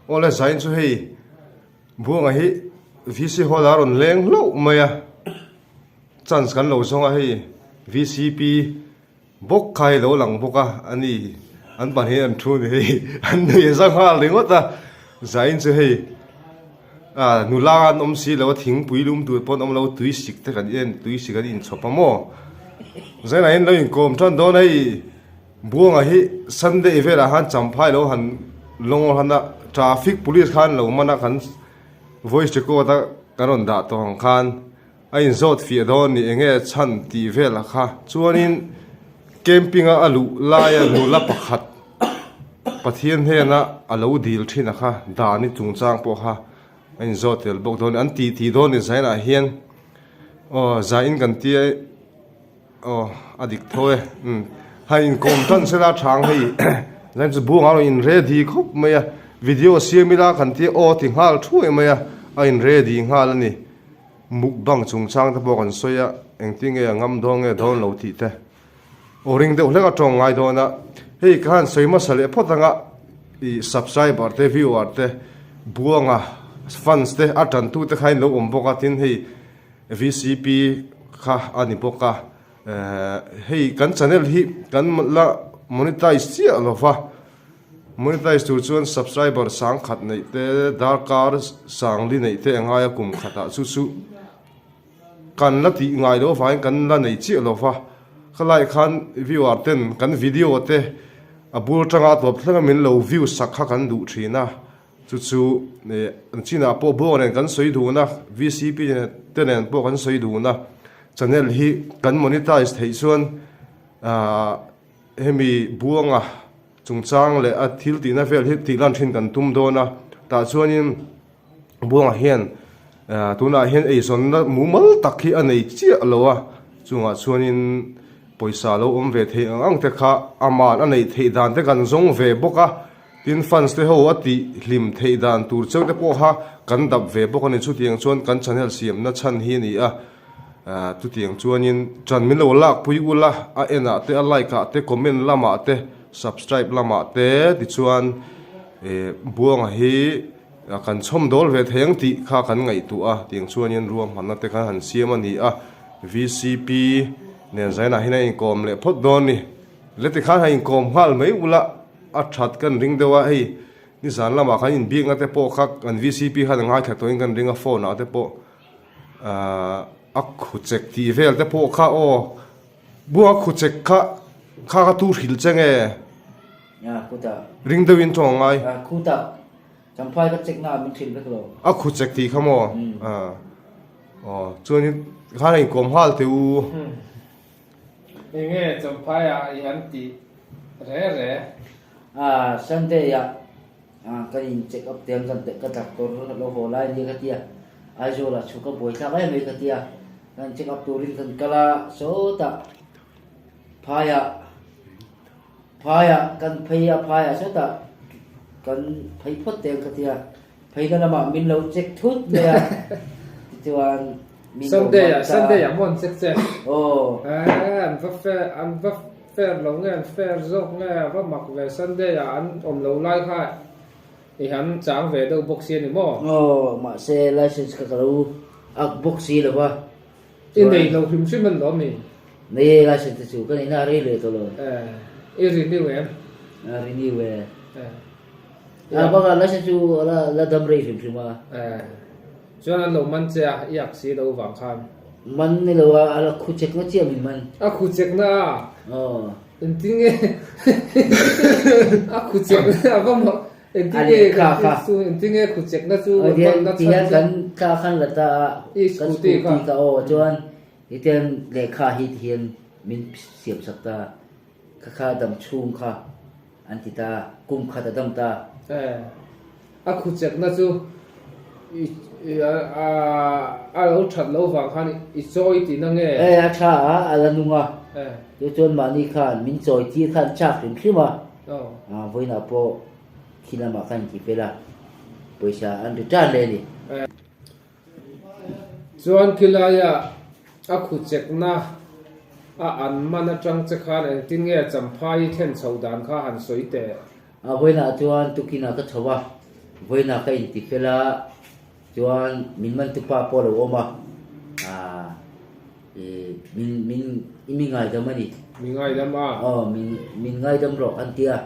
ole zain chu hei buang a hi VC holar on leng lo maya chance kan lo zonga hei VCP bok khai lo lang boka ani an ban he an thu ni hei an ni zang ha lengota zain chu hei nulangan om si lo thing puilum tu pon om lo tui sik te kan en tui sik kan in chopamo zain in lo in kom than do nei buang a hi Sunday vela han champhai lo han longol hana traffic police khan lo mana kan voice record ta karon da to hang khan ain zot fi don ni enge chan ti vela kha chuanin camping a alu laia nu la pakhat pathian hena alo dil thina kha da ni chungchang po kha ain zot tel bok don an ti don ni zaina hian zain kan ti adik thoe hai in kom tan sela thang hei nan chu buang alo in ready khop maya video siamila kan ti ti ngal thui maya in ready ngal ani mukbang chungchang ta bokan soya engting e ngam dong e don lo ti te oring de ulega tong ngai dona hei kan soima sale photanga I subscriber te viewer te buanga fans te atan tu te khain lo omboka tin hei VCP kha ani boka hei kan channel hi kan la monetize chi alofa monetize tu chuan subscriber sang khat nei te darkar sang li nei te angaya kum khata chu kan la ti ngai lo fain kan la nei chi alofa khalai khan viewer ten kan video te abul tanga to thanga min lo view sakha kan du thina chu ne china po bo nen kan soi du na VCP tenen po kan soi du na channel hi kan monetize thei chuan hemi buanga chungchang le a thil ti na vel hi ti lan thin kan tum do na ta chuanin buanga hian tuna hian ei son na mumal takhi anei chi alowa chunga chuanin poisa lo ve thei ang te kha aman anei thei dan te kan zong ve boka tin fans te ho ati hlim thei dan tur cheu te po ha kan dap ve bok ani chu tiang chuan kan channel siam na chan hi ni tu tiang chuanin chan min lo lak pui ula a ena te a like a te comment lama te subscribe lama te ti chuan buang hi kan chom dol ve theng ti kha kan ngai tu tiang chuanin ruam hanna te khan han siam ani VCP ne zaina hina in kom le phot don ni leti khan ha in kom hal mai ula a that kan ring dewa hei ni zan lama khan in bing ate po khak an VCP ha ngai tha to in kan ring a phone ate po a khuchek ti vel te po kha bua khuchek kha tu hil chenge ya kuta ring de win tong ai kuta champhai ka chek na min thil bek lo a khuchek ti khamo chuan khan in kom hal te u enge champhai yan ti re Sunday ya ka in check up tem kan te ka tak ko lo ho lai ni ka tia ajo la chuka boy ta mai me ka tia kan check up turin kan kala so ta phaya kan phaya so ta kan phai phot tem ka tia phai na ma min lo check thut le ya tuan Sunday ya mon check an va fair lo nge fair zok nge va mak ve Sunday ya an om lo lai khai i han chang ve do box ni mo ma se license ka kalu ak box si lo ba in dei lo him sim man lo mi nei license chu ka ni na re le to lo i renew em renew ba ka license chu la dam re him ma cho nên lo man che yak si lo wang khan man ni lo ala khu check na chi mi man a khu check na entinge a khu check na va mo entinge entinge khu check na chu na ti kan ka khan la ta kan ti ka chuan iten le kha hi hian min siam sakta kha dam chung kha antita kum kha da dam ta a khu check na chu a lo that lo wang khan I choi ti na nge a tha ala nunga yo chon mani khan min choi ti khan chak rim khima voina po khina ma khan ki pela poisa an return le ni chuan kilaya a khu check na an mana tang che khan en tin nge champhai then chhodan kha han soite voina chuan tukina ka thowa với na cái thì phải là chuan mình tu pa po lo oma mình ngay đó mà đi mình ngay đó mà mình ngay đó rồi anh tia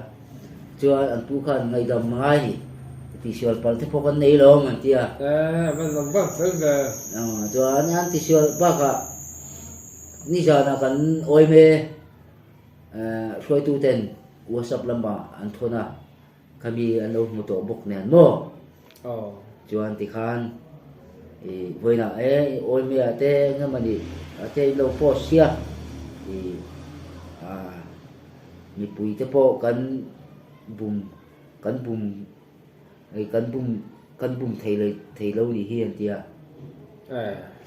chuan anh tu khan ngay đó ngay thì siêu par thì po con này lo anh tia mình làm vâng phải về chuan anh thì siêu ba cả ni giờ na kan oi me rồi tu ten WhatsApp lamba anh thona na kami ano mo to bok na mo chuan ti khan với na oi me ate nga mani ate lo po sia ni pui te po kan bum kan bum thei lo ni hian tia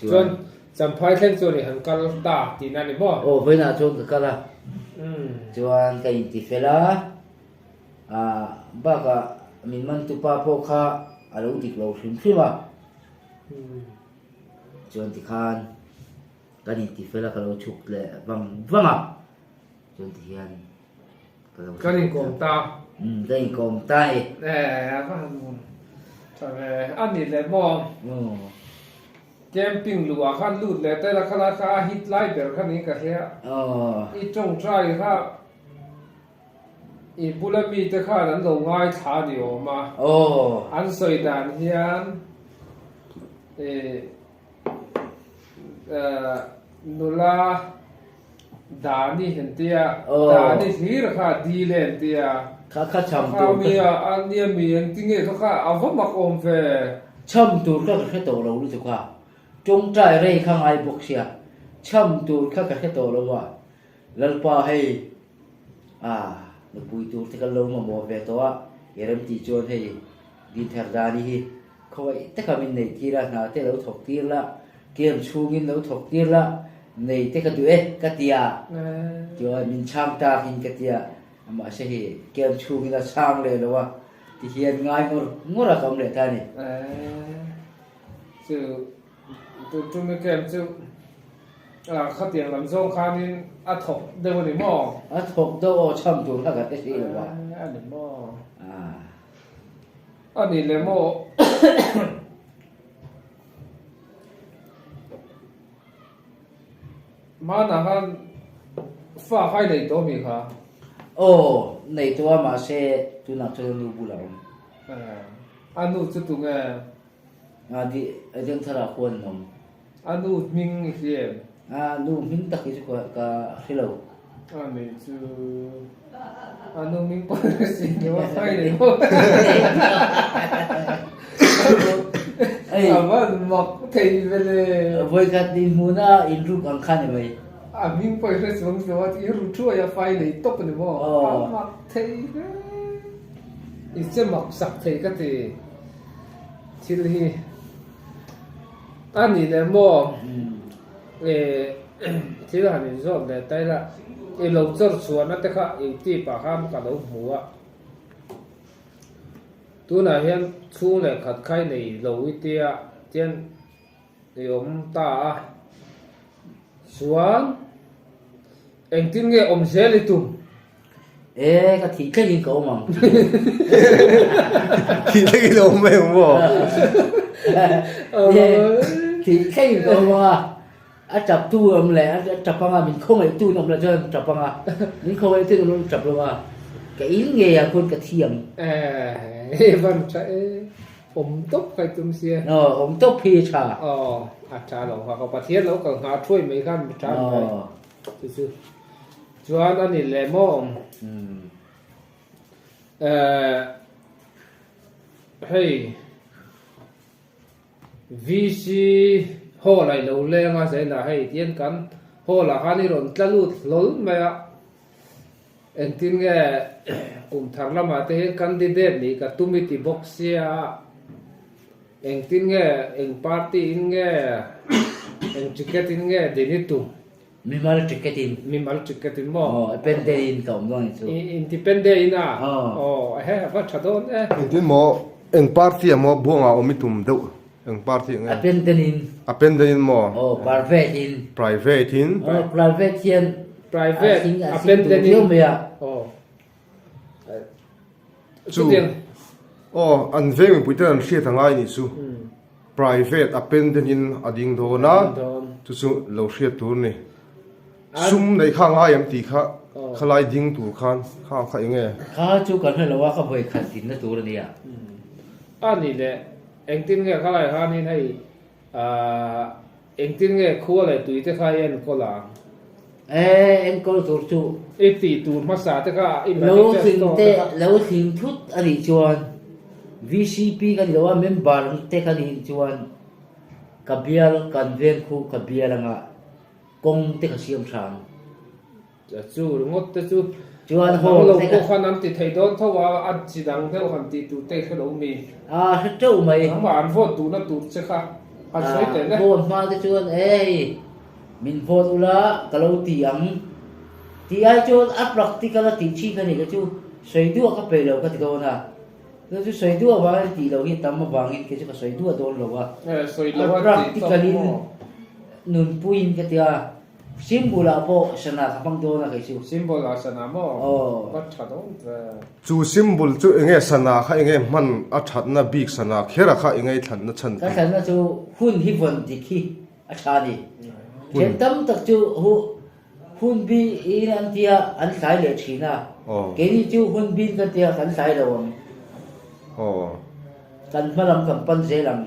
chuan cham phai thleng chu ni han kal ta ti na ni bo với na chuan ka kala chuan kai ti fela ba ka min man tu pa po kha alo dik lo hrim hrim chuan ti khan kan ti fela ka lo chuk le wanga chuan ti hian kan in kom ta cái con tay anh nhìn lại mò camping lúa khăn lụt lại tay là khăn khá hit lại để khăn này cả thế ít trồng trái khá ít bula mi tới khá là lâu ngay thả điều mà anh soi đàn hiền nula đàn đi hiện tia đàn đi thì là khá đi lên tia khá chăm tu mi anh đi mi anh tiếng nghe khá à vẫn mặc ôm về chăm tu cái tổ lâu luôn khá trông trái đây khang ai bốc xia chăm tu cái tổ lâu à lần pa hay nó bùi tu thì cái lâu mà mua về to á em chỉ cho hay đi theo ra đi không vậy tất cả mình này kia là nào thế lâu thuộc tiền là kiếm chung in lâu thuộc tiền là này tất cả tụi cái tia cho mình chăm ta hình cái tia mà sẽ hi kiếm chung in là sangเลยแล้วว่าที่เฮียนง่ายngor là không để ta này chứ tụi mình kiếm chứ khát tiền làm xong khá nên thọc đâu để mò thọc đâu chăm tu là cái gì rồi để mò đi để mò mà nào han pha khai này to mi khá này to mà sẽ tu nak cho nu bu lao anu chu tu nghe đi anh thara khuôn nom anu ming hiền nu min tak cái ka hello này chu anu ming pa si no khai này mà mặc thầy về với cái tin muốn in rút ăn khăn này mình phải là xuống rồi thì rút chua ya phai này tốt này mà mặc thầy ít sẽ mặc sặc thầy cái gì chỉ là anh nhìn em mò chỉ là mình rồi để tay là lâu giờ xuống nó tất cả ít bà ham cả đầu mùa tu này hiện thu này khát khai này lâu ít tia tiền thì ông ta xuống anh tin nghe ông sẽ lấy tùng cái thì cái gì cậu mà thì cái đâu mày không bỏ thì cái gì cậu mà chập tu ông lẽ chập bằng mình không ấy tu ông là cho chập bằng mình không ấy tu ông chập luôn cái ý nghề con cái thiềm vẫn chạy ôm tóc phải tung xe ôm tóc phi trà trà lòng hoặc có thiết lâu còn họ chui mấy căn trà này chứ cho anh này lẽ mò hey VC hồ lại lâu lên mà sẽ là hay tiền cắn hồ là hai rồi ta lụt lối mà anh tin nghe thằng làm mà thế candidate này cả tụi mình thì boxia anh tin nghe anh party nghe anh ticket nghe để đi tụ Mimal ticketin mo independent cậu nói chứ independent vẫn chả đâu thì mo anh party mo buông ao mi tum đâu anh party nghe independent mo private in private independent chú oh an ve mi puitan an hriat angai ni chu private apen denin ading do na chu chu lo hriat tur ni sum nei kha ngai am ti kha khalai ding tur khan kha nge kha chu kan hela wa kha boi khan tin na tur ni ya ani le engtin nge khalai hanin hei engtin nge khu le tuite kha yen kola em có tổ chức ít tỷ tụt mà xả tất cả lâu thình thút anh đi chuan VCP cái gì đó member te cái đi chuan kabial kan ven khu kabial nga công te cái siam sang chú đúng không chú chuan hồ lâu có khả năng thì thấy đó thôi và anh chỉ đang theo hành thì tụt te cái đâu mi hết trâu mày thằng mà anh vote tụt nó tụt sẽ khác anh say tiền đấy vote mà cái chuan mình vote ula kalau tiang ti ai chu a practical ti chi ka ni ka chu soi du ka pe lo ka ti do na ka chu soi du wa ti lo hi tam ma wang in ke chu ka soi du do lo wa soi lo wa practically nun puin ka tia symbol a po sana ka pang do na ka chu symbol a sana mo bắt chặt đó chu symbol chu nge sana kha nge man a that na big sana khera kha nge than na chan ka than na chu hun hi von ti khi a tha ni chen tam tak chu hun bi in an tia an sai le thina ke ni chu hun bin ka tia kan sai lo kan malam kan pan je lam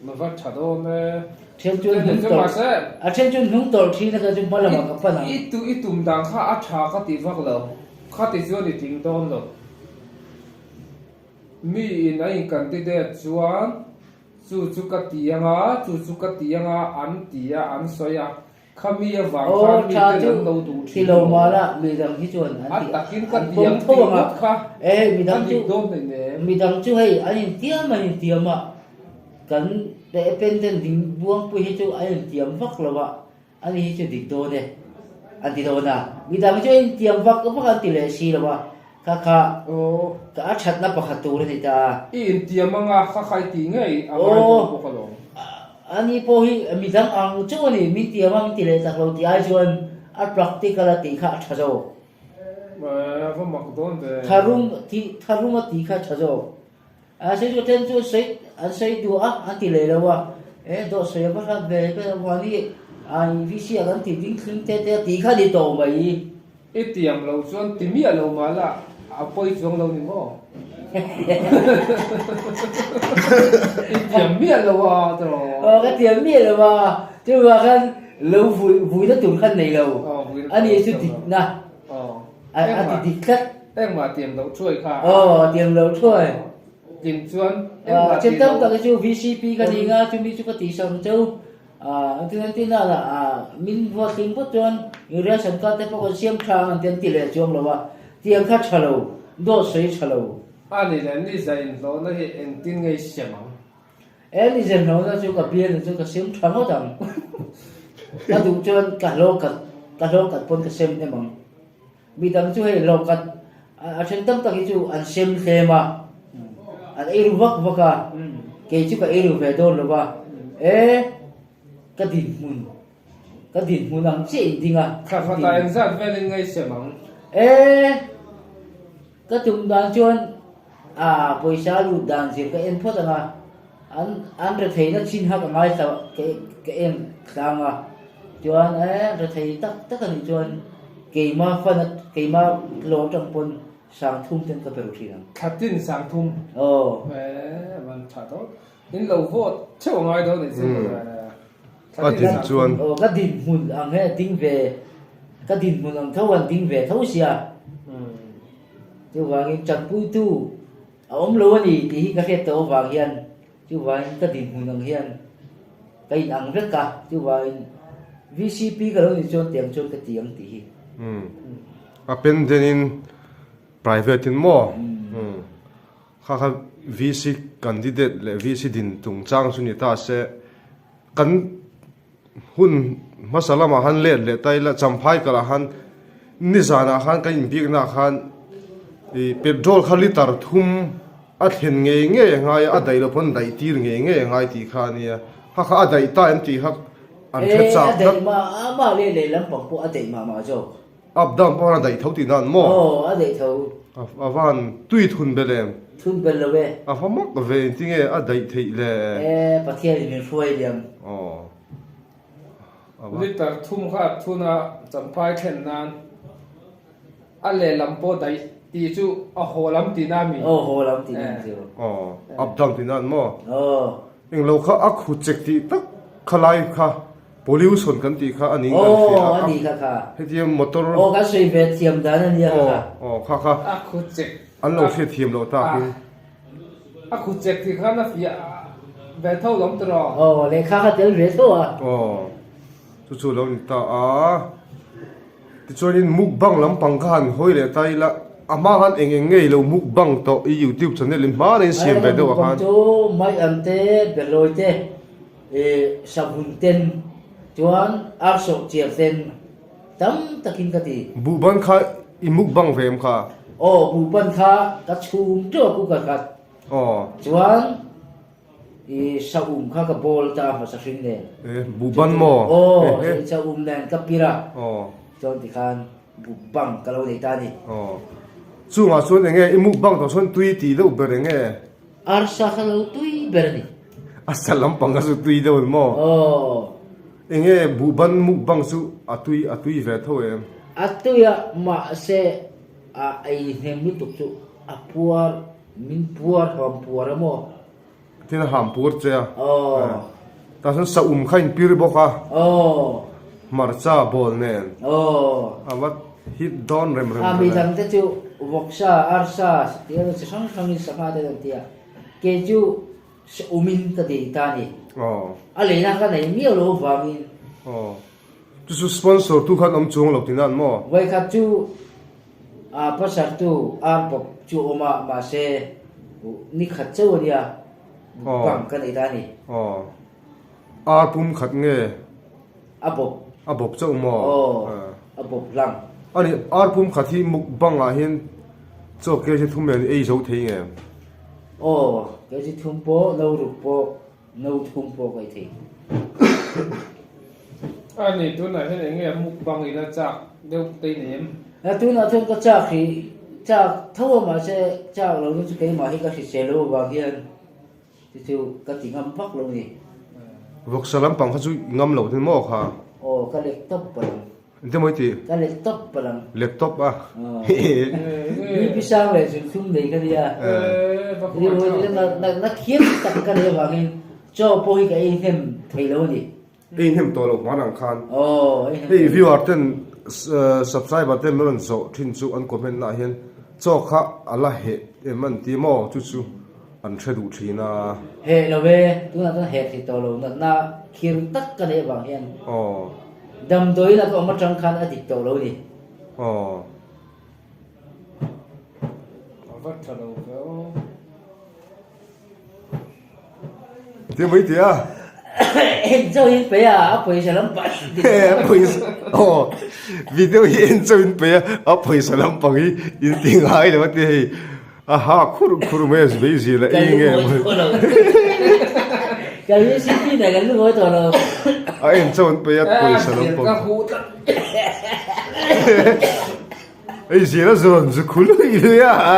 mà bắt chặt đó nè chen chu hun to a chen chu hun to thina ka chu malam kan pan ít tụm đằng khá ắt chả cái tí vác lo khá tí cho đi tiếng đón lo mi này cần tí để chuan chú cái tiếng ăn tiếng ăn xoay à kami ya vàng khan mi tên ăn đâu đủ thì lâu mà là mi đằng hi chuan ăn đặc kiến cái tiếng không mất kha mi đằng chu hay anh tiêm mà cần để bên tên đình buông bùi hi chu anh tiêm vác lo mà anh hi chu địch đô nè anh đi đâu na mi đằng chu anh tiêm vác có anh tỷ lệ xí lo mà kha cả chặt na pakhat tur ni ta in tiam anga kha khai ti ngai amai ko khalo ani po hi mi dang ang chu ni mi tiam ang ti le ta lo ti ai chuan a practical ti kha thajo ma va mak don de tharum ti kha thajo a se jo ten chu sei an sei du a an ti le lo wa do sei ba kha be ka wa ni ai vi si a kan ti ding khim te ti kha di to mai e tiam lo chuan ti mi lo ma la apoi chuang lo ni mo tiệm miệng là vào rồi cái tiệm miệng là vào chứ mà kan lâu vui nó tụt khăn này lâu anh ấy chứ thịt na anh thịt cắt em mà tiệm đầu chuối khá tiệm đầu chuối tiệm chuan trên tâm ta cái chú VCP cái gì nga chú mi chú cái tỷ sòng chú anh tin là mình vừa kiếm bút chuan người ra sân cao tới bao xiêm trang tiền tỷ lệ chuông là vào tiệm khát chả lâu đốt sấy chả lâu anh ấy là đi dạy nó là hiện tin ngay xem em đi dạy nó chú cả biên chú cả xiêm trang hết thằng ta dùng chuan cả lô cả pon cả xiêm em bằng bị đằng chú hay lô cả trên tâm ta cái chú ăn xiêm thêm mà anh ấy vác à cái chú cái ấy về đâu là vào cái đỉnh mun ăn chết đi à khá khá ta anh dạy về ngay xem cái chúng đang chuan bồi sa lụt đàn gì cái em phốt à anh rồi thấy nó xin học ngay sao cái em đang chuan rồi thấy tất cả những chuan cái mà lỗ trong pon sang thum trên cái bờ thuyền khát tin sang thum mình chả tốt đến lâu vô châu ngay đó này chứ cái đỉnh mun ăn hết tính về cái đỉnh mun ăn thâu ăn tính về thâu xia chú vàng chặt bụi tu ông lúa này thì cái khét tàu vàng hiền chú vàng cái đỉnh mun ăn hiền cái ăn rất cả chú vàng VCP cái đó thì cho cái tiếng tí pen denin private in mo kha VC candidate le VC din tung chang suni ta se kan hun masala ma han le tai la champhai kala han nizana khan kan big na khan petrol khali tar thum a then nge ngai a dai lo pon dai tir nge ngai ti khania kha a dai ta an ti hak an the cha dai ma le lam pang po a dai ma jo up down po na dai thau ti nan mo a dai thau avan tui thun belem thun bel lo ve afamak ve tinge a dai thei le pathian in fuai liam liter thum kha thuna champai then nan a le lampo dai ti chu a holam ti na mi ho lam ti ni jo up down tinan mo โอ้ ing lo kha akhu chek ti tak khalai kha pollution kan ti kha ani โอ้ kan fi อันนี้ค่ะ hetiam motor โอ้ก็สวยเวทียมด้านนี้ค่ะ kha a khu chek an lo fe thiam lo ta ki a khu chek ti kha na fi ve thau lom tro โอ้เลขาค่ะเดี๋ยวเรียนตัว chu lo ni ta ti chorin mukbang lampang khan hoi le tai la ama han eng ngei lo mukbang to i youtube channel in ma ren siam be do khan จูไม่อันเต้เบลอยเต้sabun ten chuan ar sok chiar ten tam takin ka ti bu ban kha i mukbang vem kha bu ban kha ka chum to ku ka khat chuan sa kha ka bol ta ma sa hring ne bu ban mo sa nen ka pira chuan ti khan bu bang ka lo nei ta ni chu ma chuan enge i mukbang to chuan tui ti lo ber enge ar sa kha lo tui ber ni asal lampang ka su tui do mo enge bu ban mukbang su atui ve tho em atuya ma se ai hem mi tuk chu apuar min puar ham puar mo tin ham pur che ta san sa khain pir bo kha marcha bol nen awat hit don rem ami dang te chu voksa arsa tiya se sang sang ni sama de tia ke chu umin ta de ta ni ale na ka nei mi lo wangin chu sponsor tu khan om chung lo tinan mo wai kha chu pasar tu ar pop chu oma ma se ni khat chu dia bang ka nei ta ni ar pum khat nge abop chu mo abop lang ani ar pum khathi mukbang a hin cho ke je thumen ei zo thei nge cái gì thùng po nấu rục po nấu thùng po cái gì anh này tôi nói thế này nghe mục bằng gì là chạc đều tây niệm là tôi nói thêm có chạc thì chạc thâu mà sẽ chạc lâu như cái mà cái gì xe lâu vào kia thì cái tiếng âm bắc lâu gì vok salam pang kha chu ngam lo tin mo kha cái laptop bằng te moi ti cái laptop bằng laptop đi bisa về dùng thùng đấy cái gì thì nó khiến tất cả đều vào cái cho bôi cái thêm thấy lâu gì in hem to lo manang khan hey viewer ten subscriber ten melon so thin chu an comment na hian cho kha ala he eman ti mo chu chu an thredu thina he lo ve tu na he thì to lo na khiến tất cả đều vào hian đầm tối là có một trăng khăn ở thịt tổ lâu đi vắt thở đầu kéo thế mấy tía em cho yên bé bây giờ lắm bận video hiện cho yên bé bây giờ lắm bận yên tiếng hai là thế ha khuru mấy cái gì là yên nghe cái gì xin này cái lúc đó rồi em cho yên bé bây giờ lắm bận ấy gì đó rồi rồi khulu vậy đó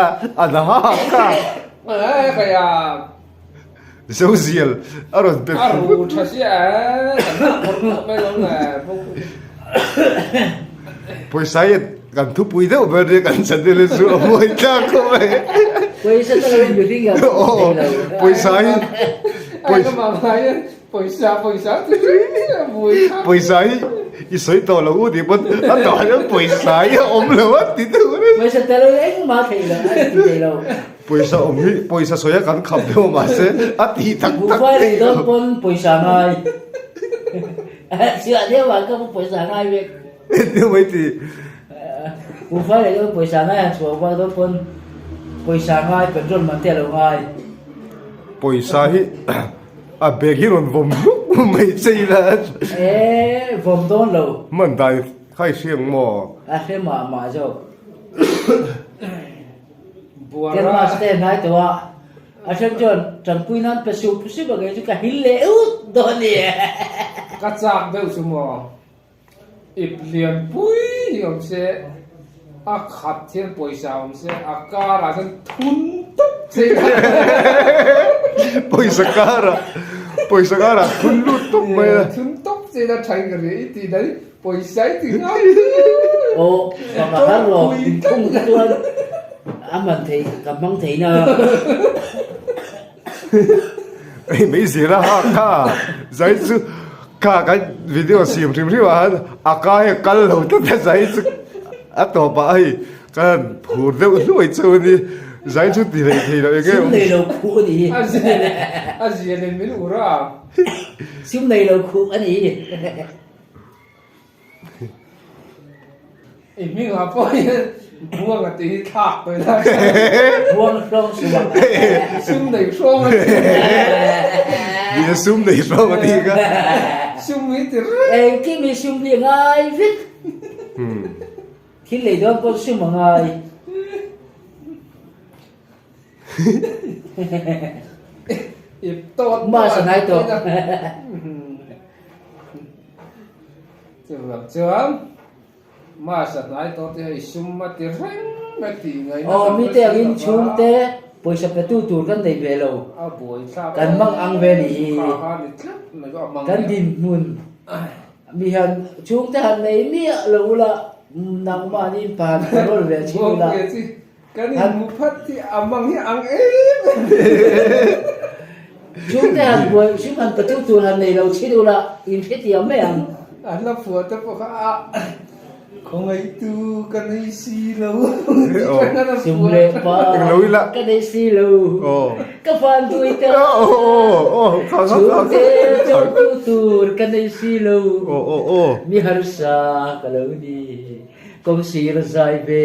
cái dấu diệt, rồi bị rồi thật sự mấy lúc này bồi sai gần thu bùi đâu bây giờ gần chân đi lên xuống bồi ta không vậy bồi sai là nhiều tiếng gặp bồi sai bồi sai ít sợi to là u thì vẫn ăn đỏ nó bồi sai ôm lâu á tí thôi bồi sai là anh mà thấy là anh thấy lâu bồi sai ôm hi bồi sai sợi cái khăm đâu mà sẽ á tí thắc thắc bồi sai đó bồi bồi sai ngay sửa thế mà không bồi sai ngay vậy thế mấy thì bồi sai là bồi sai ngay sửa qua đó bồi sai ngay bên trong mà theo ngay bồi sai bè kia còn vòng lúc mấy chơi là vòng đón lâu mình tại khai xiềng mò thế mà rồi cái mà sẽ nóiตัวฉันจนจังปุยนั้นไปสู่ผู้สิบอะไรจุกะหิเลวโดนเนี่ย กระ จากเบลสมออีเปลี่ยนปุ้ยยอมเส a khat thian poisa om se a kara kan thun tuk se poisa kara khun lut tuk mai la thun tuk se da thai gari ti dai poisa ti ngai ô mà hát rồi không tuân mình thì cầm băng thị nè ei mấy gì ra ha ka zai chu ka cái video sim rim ri wa aka he kal lo ta zai chu a to pa ai kan phur de loi chu ni zai chu ti le thi lo ke xuống này đâu khu gì a gì lên min ura xuống này đâu khu anh gì e mi nga po buông a ti thakไปได้ buông trong xuống sum dei song ni sum dei so ma ti ka sum mi ti em cái mi xuống liền ai viết khi lấy đó con xuống mà ngay e tot mà sao này to chuan mà sa nai to te sum ma ti reng ma ti ngai ô mi te in xuống te bồi sập cái tu cái này về lâu a boi sa kan mang ang về đi ha ni tlap na go mang kan din mun mi han xuống te han này mi lâu la nang ma ni pan rồi về chi Buông la kia chứ cái này một phát thì amang hi ang em xuống te han bồi xuống han cái tu han này lâu chi la in phết thì mấy ang anh là phùa tập phá không ai tu cái này xì lâu xuống lệ pa cái đấy xí lâu cái fan tôi te xuống te cho tu cái đấy xí lâu mi har sa kalau ni kong si ra zai be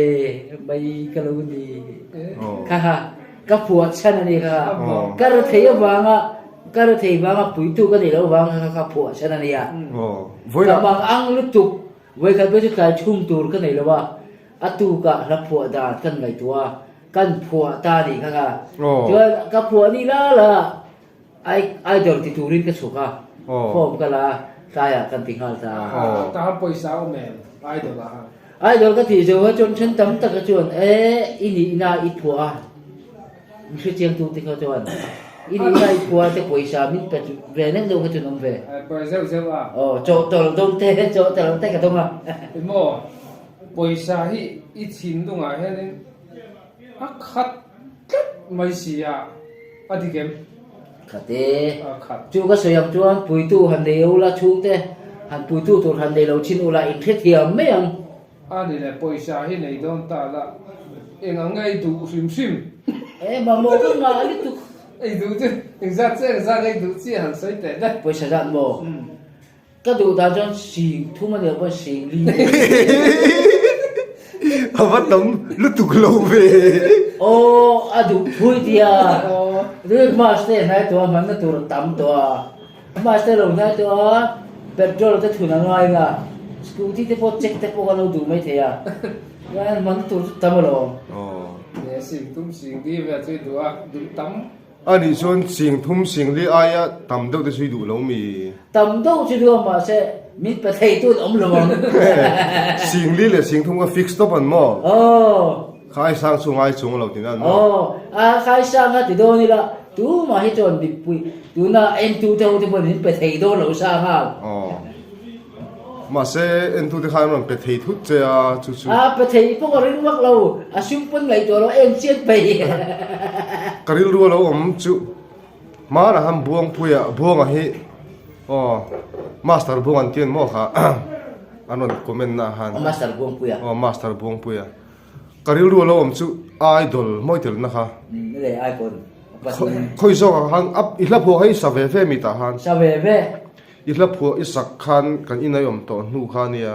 mai kalau ni ha ka puat chan ani ka ka ra thei wanga pui tu ka ni lo wanga ka puat chan ani ya ka mang ang lu tu we ka be ka chum tur ka nei lo wa atu ka la puat da kan ngai tua kan puat ta ni ka jo ka puat ni la ai dor ti turin ka suka form ka la kaya kan tingal ta ta ham paisa o men ai do la ai đó cái thì rồi chọn chân tấm tất cả chọn ini na ít phua mình chiang tu thì chọn ini na ít phua thì quay sa mình phải về nên đâu cái chuyện ông về paisa à chỗ đông thế chỗ đông thế cả đông à mo paisa hi ít chín đông à he nên a khat mai sia a di kem khát thế khat chú cái sợi chọn bùi tu hành đều là chú thế hành bùi tu tu hành đều chín là ít hết hiểm mấy ông ani le paisa hi nei don ta la eng angai du sim mà mua cái ngà đi tu ei du chứ eng za ngai du chi han sai te da bây giờ dặn mua cái đồ ta cho xì thu mà được bao xì li bắt tấm lúc tụt lâu về đủ thui thì đứa master này tôi mà nó tụt tắm tôi master lâu này tôi petrol tôi thua nó ngoài nga scooty te po check te po ka lo du mai the ya yan man tu tamalo ne sim đi về chơi đùa đúng tắm ani chon sing thum sing li aya tam deuh te sui du lo mi tam do chi do ma se mit pa thei tu om lo bang sing li le sing thum ka fix stop an mo khai sang sungai chung lo tin an mo khai sang ha ti do ni la tu ma hi chon di pui tu na em tu te po min pa thei do lo sa ha mà sẽ anh thu thì khai mà bị thấy thút chơi à chú chú bị thấy phong cái nước lâu xung quanh lại chỗ đó em chết bầy cái lúa lâu chú mà là ham buông pui à buông à hi master buông anh tiền mua khá anh nói comment na han master buông pui à master buông pui à cái lúa lâu chú idol mỗi thứ na khá để icon khơi gió han up ít lắm hoa hay sa về mi ta han sa về ít lấp phua ít sắc khan kan inai to nu khania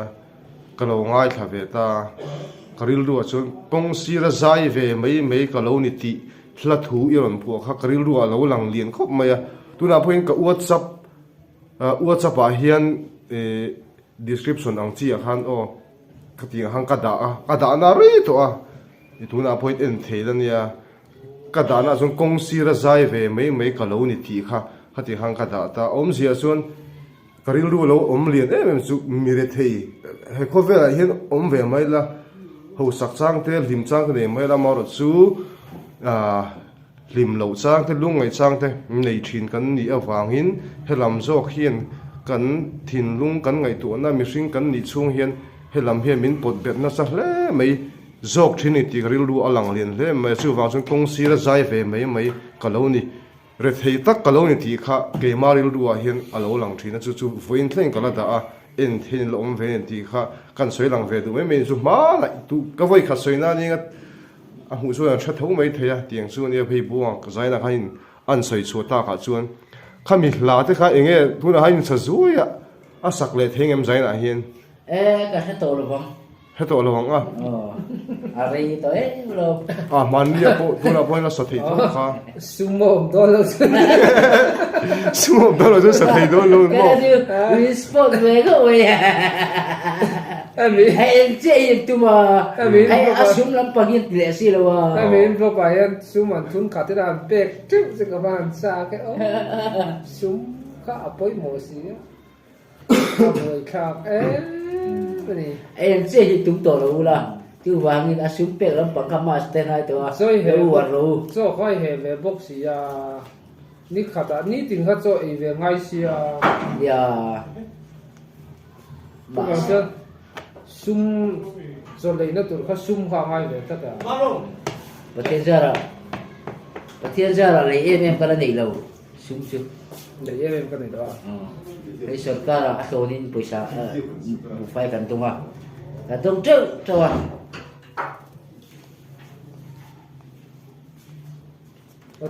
kalo ngai tha ve ta karil ru chun pong sira zai ve mai kalo ni ti thla thu iron pu kha karil ru lo lang lien khop maya tuna point ka whatsapp a hian description ang chi khan khati hang ka da na ri to a tuna point en theilania ka da na chun kong sira zai ve mai kalo ni ti kha khati hang ka da ta om zia chun karil ru lo om lian em chu mi re thei he kho ve hian om ve mai la ho sak chang te lim chang te mai la ma ro chu lim lo chang te lung ngai chang te nei thin kan ni awangin helam zok hian kan thin lung kan ngai tu na mi hring kan ni chung hian helam hian min pot bet na sa hle mai zok trinity ril lu alang lian hle mai chu wang chung kong si la zai ve mai kaloni re thei tak kaloni ti kha ke maril du a hian alo lang thina chu chu voin thleng kala da a en thin lo om ve ti kha kan soi lang ve du mai chu ma lai tu ka voi kha soi na ni nga a hu so tha tho mai theya tiang chu ni phei buang ka zai na khain an soi chu ta kha chuan khami la te kha enge tu na hain sa zuya a sak le theng em zai na hian ka ha to lo bang he to lo nga ari to lo man ni po tu na po na sa thei to kha sumo do lo sumo do lo sa thei do lo mo we sport về cái vậy hay em chơi tụi mà hay assume lắm bằng những lệ xí đâu à mình vừa phải sum ăn thun khát ra bẹt trước sẽ các bạn xa cái sum khá bối mồ xí người khác em chơi tụi tổ đâu là tụi vàng những assume bẹt lắm bằng cái master này tụi à rồi hiểu rồi rồi khỏi hệ về bốc xí à ní khát à ní tiền khát rồi về ngay xí à ya bây giờ sum rồi lấy nó tụi khát sum khoa ngay về tất cả và thiên gia là lấy em cái này lâu sung chưa để em cái này đó cái sở ca là số nên pपैसा một phải cần tung à cần tung trước cho à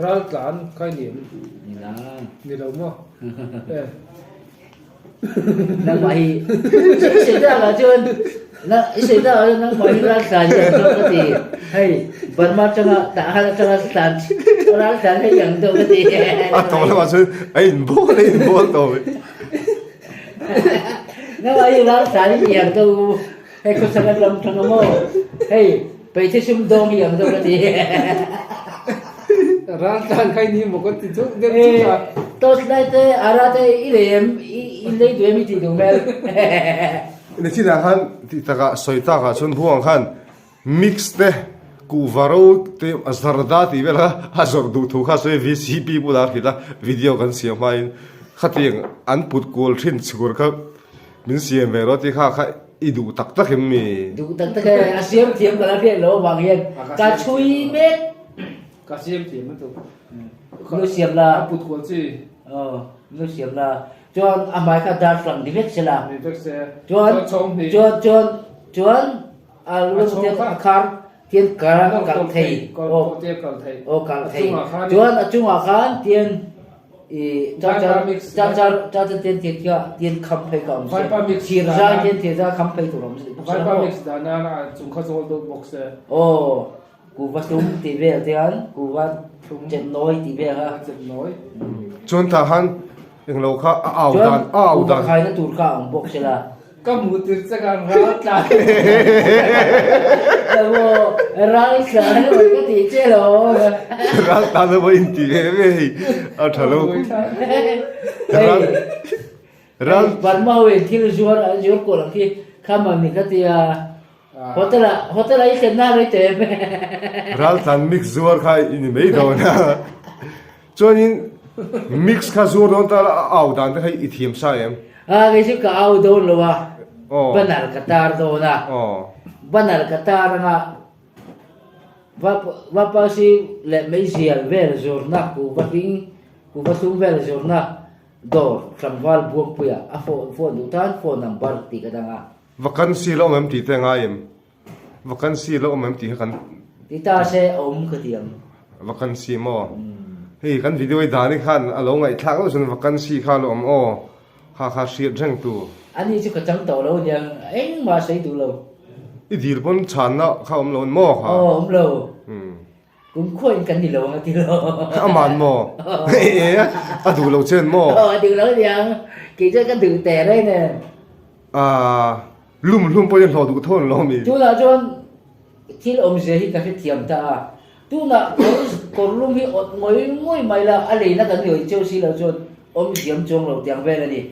ra tán khái niệm là gì đâu mà năng mày xảy ra là chưa nó xảy ra là năng mày ra sản cho cái gì hay vẫn mà cho đã hay cho sản ra sản hay nhận được cái gì to la ma chu ai bo to nó mày ra sản nhận được hay có sản làm thằng mô hay bây giờ xung đột nhận được cái gì ra tán khái niệm một cái tin tức đấy tôi đây thế à ra thế ý em ý lấy đuôi mi thì đúng không ni chi na han ti taka soi ta ka chun buang khan mix te ku varo te azarda ti vela azor du thu kha soi vcp pula khila video kan siam mai khating an put kol thin chukur kha min siam ve ro ti kha kha idu tak tak hem mi du tak tak cái xiêm thiêm cái là phiền lỗ vàng hiền cả chui mét cả xem thì mới tụi nó xiêm là bút cuốn gì nó xiêm là cho anh bài cả đa phần đi biết sẽ là thì tôi sẽ cho lúc tiên khăn tiên cả thầy cả thầy cho Trung Hoa khán tiên cho tiên tiên khăm phải cầm chỉ ra tiên ra khăm phải tụi nó phải mix đã na chúng khá rồi đôi box cú bắt súng thì về thế anh cú bắt trận nói thì về ha trận nói chun ta han eng lo kha au dan khai nó tụt cả ông bốc sẽ là các mũ từ sẽ càng ra lại là ra cái nó cái gì chứ rồi ra ta lo in ti ve a thalo ra vẫn mau về thì rồi cổ là khi khăm mà mình cái gì hotel ấy cái nào đấy thế ral tan mix zuar khai in mei do na chuanin mix kha zuar don ta au dan te khai ithiam sa em cái gì cả ao đâu rồi à benar kata đâu na benar kata na apa sih le Malaysia về rồi na ku basung về rồi na do samval buông puya a phone dutan phone number ti ka danga vacancy lo mem ti te nga em vacancy lo mem ti kan ti ta se cái tiang vacancy mo hei kan video dani khan alo ngai thak lo sun vacancy kha lo am kha shit jang tu anh ấy chỉ có trắng tàu lâu nhỉ anh mà xây đủ lâu i dir pon chan na kha om lo mo kha om lâu cũng khuyên cần đi lâu mà đi lâu aman mo a du lo chen mo đi lâu thì kỳ cho cái từ tè đây nè lum po yen lo du thon lo mi chú là cho khi ông sẽ hi cái thiểm ta chú là còn lum hi ngồi mày là anh ấy nó cần người châu si là cho ông thiểm trong lâu tiếng về là đi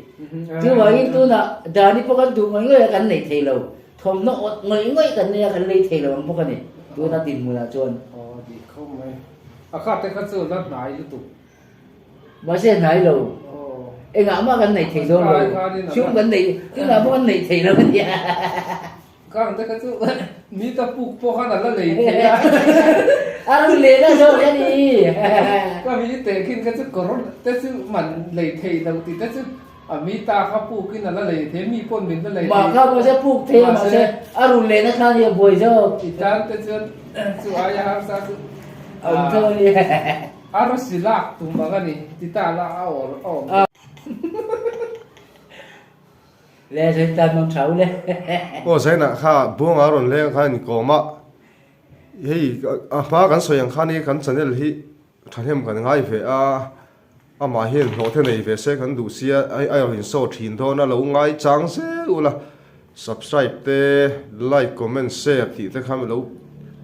chứ mà in chú là đàn đi bao cái tụ mấy người cần này thấy lâu thom nó ot ngoi ngoi kan ne kan lei thei lo ang bok ani tu na tin mu la chuan đi không mày khác thì khác chỗ lát nãy lúc tụ ma se nai lo e nga ma kan nei thei lo lo chung kan nei tu na bo kan nei thei lo kan ya khác thì khác chỗ mi ta bục po khăn là lấy thế aru le na so ya ni các mi tệ khi khác chỗ còn thế chứ mình lấy thế đầu thì thế chứ mi ta khác bục khi là lấy thế mi pon mình là lấy ma ka ma se puk the ma se aru le na khan ya boi so thì ta thế chứ chú ai har sa chú ông thơ ni harus silak tu makanya kita lah awal le se ta mang thau le ô sai na kha buông áo rồi lên kha ni có mà hey phá cái soi yang kha ni cái chân này hi thằng em cái ngay về mà hiện lộ thế này về sẽ cái đủ xia ai hình số thiên thôi nó lâu ngay trắng sẽ ula subscribe te like comment share thì te khám lâu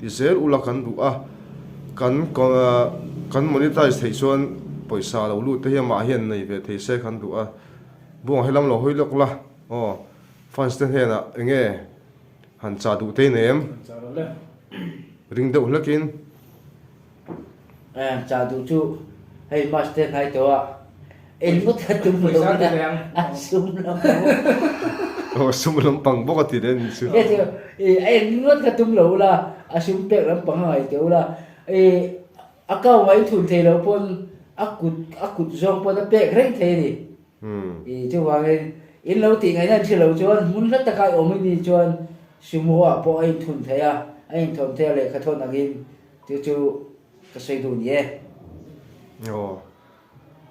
thì sẽ ula cái đủ kan monetize thei chuan paisa lo lu te hiam ma hian nei ve thei se khan du a buang helam lo hoi lok la fans ten hena enge han cha du te nem ring do lakin cha du chu hey master hai to en mut tum lo na sum lo sum lam pang boka ti den su en mut tum lo la asum pe lam pang hai to la akau wai thun thei lo pon akut zong pon pe reng thei ni chu wang in lo ti ngai nan chi lo chuan mun rat ta kai om ni chuan sumwa po ai thun thei ai thon thei le kha thon agin chu ka sei du ni oh